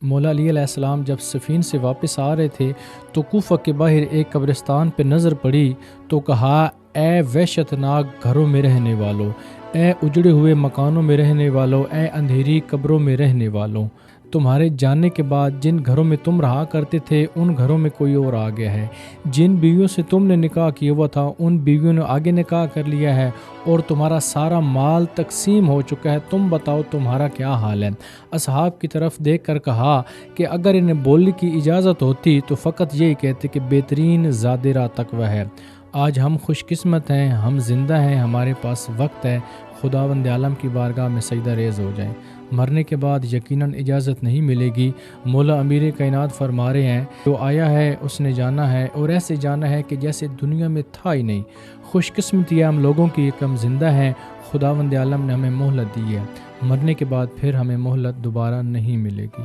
مولا علیہ السلام جب سفین سے واپس آ رہے تھے تو کوفہ کے باہر ایک قبرستان پہ نظر پڑی تو کہا، اے وحشت ناک گھروں میں رہنے والوں، اے اجڑے ہوئے مکانوں میں رہنے والوں، اے اندھیری قبروں میں رہنے والوں، تمہارے جانے کے بعد جن گھروں میں تم رہا کرتے تھے ان گھروں میں کوئی اور آ گیا ہے، جن بیویوں سے تم نے نکاح کیا ہوا تھا ان بیویوں نے آگے نکاح کر لیا ہے، اور تمہارا سارا مال تقسیم ہو چکا ہے، تم بتاؤ تمہارا کیا حال ہے؟ اصحاب کی طرف دیکھ کر کہا کہ اگر انہیں بولنے کی اجازت ہوتی تو فقط یہی کہتے کہ بہترین زادرہ تقوی ہے۔ آج ہم خوش قسمت ہیں، ہم زندہ ہیں، ہمارے پاس وقت ہے، خداوند عالم کی بارگاہ میں سجدہ ریز ہو جائیں۔ مرنے کے بعد یقیناً اجازت نہیں ملے گی۔ مولا امیر کائنات فرما رہے ہیں، جو آیا ہے اس نے جانا ہے، اور ایسے جانا ہے کہ جیسے دنیا میں تھا ہی نہیں۔ خوش قسمتی ہے ہم لوگوں کی کہ ہم زندہ ہیں، خداوند عالم نے ہمیں مہلت دی ہے، مرنے کے بعد پھر ہمیں مہلت دوبارہ نہیں ملے گی۔